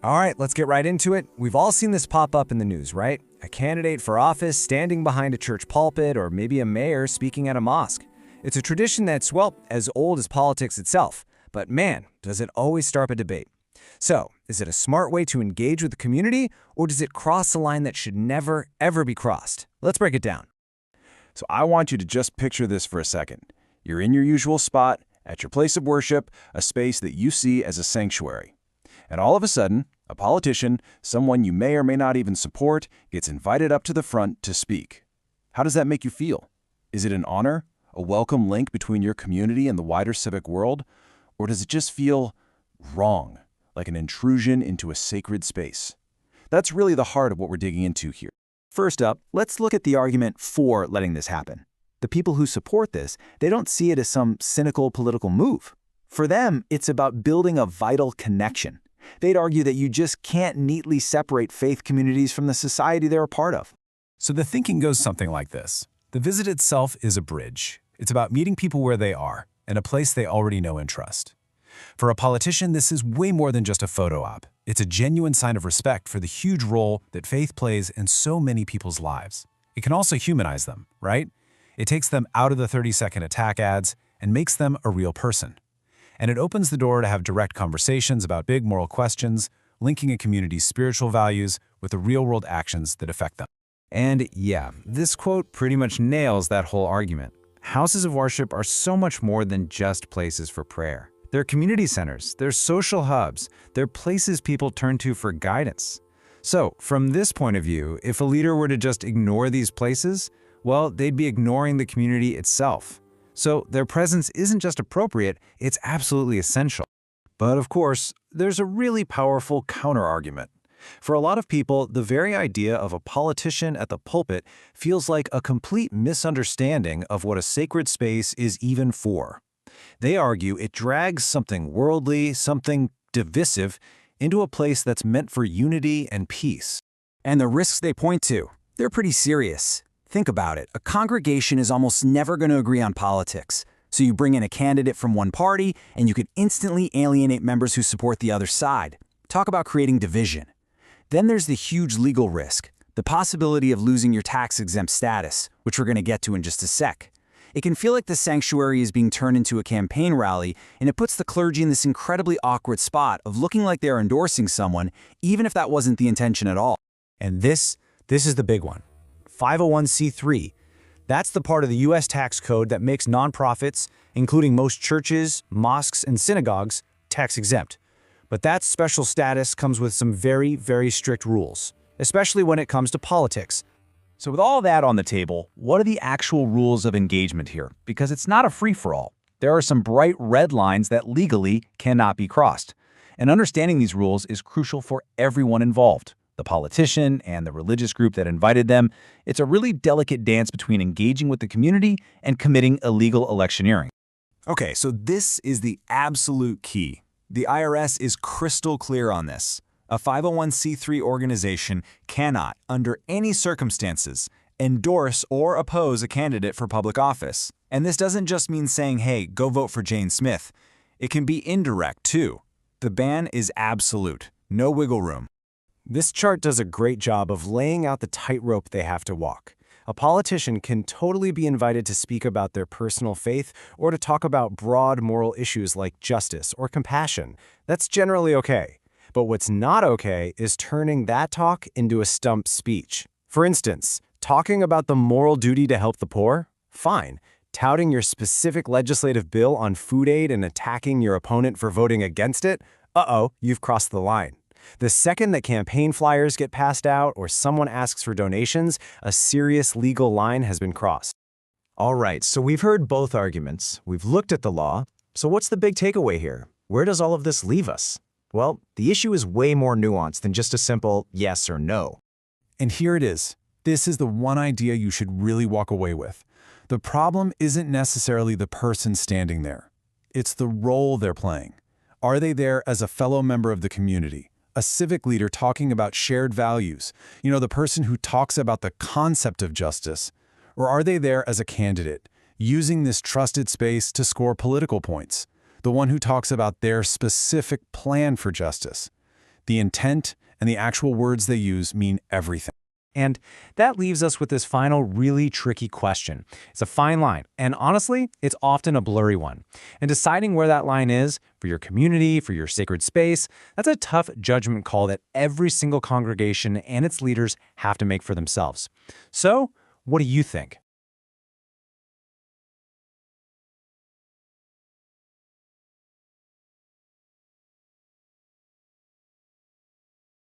All right, let's get right into it. We've all seen this pop up in the news, right? A candidate for office standing behind a church pulpit, or maybe a mayor speaking at a mosque. It's a tradition that's, well, as old as politics itself. But man, does it always start a debate. So, is it a smart way to engage with the community, or does it cross a line that should never, ever be crossed? Let's break it down. So I want you to just picture this for a second. You're in your usual spot, at your place of worship, a space that you see as a sanctuary. And all of a sudden, a politician, someone you may or may not even support, gets invited up to the front to speak. How does that make you feel? Is it an honor, a welcome link between your community and the wider civic world? Or does it just feel wrong, like an intrusion into a sacred space? That's really the heart of what we're digging into here. First up, let's look at the argument for letting this happen. The people who support this, they don't see it as some cynical political move. For them, it's about building a vital connection. They'd argue that you just can't neatly separate faith communities from the society they're a part of. So the thinking goes something like this. The visit itself is a bridge. It's about meeting people where they are, in a place they already know and trust. For a politician, this is way more than just a photo op. It's a genuine sign of respect for the huge role that faith plays in so many people's lives. It can also humanize them, right? It takes them out of the 30-second attack ads and makes them a real person. And it opens the door to have direct conversations about big moral questions, linking a community's spiritual values with the real-world actions that affect them. And yeah, this quote pretty much nails that whole argument. Houses of worship are so much more than just places for prayer. They're community centers, they're social hubs, they're places people turn to for guidance. So, from this point of view, if a leader were to just ignore these places, well, they'd be ignoring the community itself. So their presence isn't just appropriate, it's absolutely essential. But of course, there's a really powerful counter-argument. For a lot of people, the very idea of a politician at the pulpit feels like a complete misunderstanding of what a sacred space is even for. They argue it drags something worldly, something divisive, into a place that's meant for unity and peace. And the risks they point to, they're pretty serious. Think about it. A congregation is almost never going to agree on politics. So you bring in a candidate from one party, and you could instantly alienate members who support the other side. Talk about creating division. Then there's the huge legal risk, the possibility of losing your tax-exempt status, which we're going to get to in just a sec. It can feel like the sanctuary is being turned into a campaign rally, and it puts the clergy in this incredibly awkward spot of looking like they're endorsing someone, even if that wasn't the intention at all. And this is the big one. 501c3. That's the part of the U.S. tax code that makes nonprofits, including most churches, mosques, and synagogues, tax-exempt. But that special status comes with some very, very strict rules, especially when it comes to politics. So with all that on the table, what are the actual rules of engagement here? Because it's not a free-for-all. There are some bright red lines that legally cannot be crossed. And understanding these rules is crucial for everyone involved. The politician and the religious group that invited them. It's a really delicate dance between engaging with the community and committing illegal electioneering. Okay, so this is the absolute key. The IRS is crystal clear on this. A 501c3 organization cannot, under any circumstances, endorse or oppose a candidate for public office. And this doesn't just mean saying, hey, go vote for Jane Smith. It can be indirect, too. The ban is absolute. No wiggle room. This chart does a great job of laying out the tightrope they have to walk. A politician can totally be invited to speak about their personal faith or to talk about broad moral issues like justice or compassion. That's generally okay. But what's not okay is turning that talk into a stump speech. For instance, talking about the moral duty to help the poor? Fine. Touting your specific legislative bill on food aid and attacking your opponent for voting against it? Uh-oh, you've crossed the line. The second that campaign flyers get passed out or someone asks for donations, a serious legal line has been crossed. All right, so we've heard both arguments. We've looked at the law. So what's the big takeaway here? Where does all of this leave us? Well, the issue is way more nuanced than just a simple yes or no. And here it is. This is the one idea you should really walk away with. The problem isn't necessarily the person standing there. It's the role they're playing. Are they there as a fellow member of the community? A civic leader talking about shared values, the person who talks about the concept of justice? Or are they there as a candidate, using this trusted space to score political points? The one who talks about their specific plan for justice? The intent and the actual words they use mean everything. And that leaves us with this final really tricky question. It's a fine line, and honestly, it's often a blurry one. And deciding where that line is, for your community, for your sacred space, that's a tough judgment call that every single congregation and its leaders have to make for themselves. So, what do you think?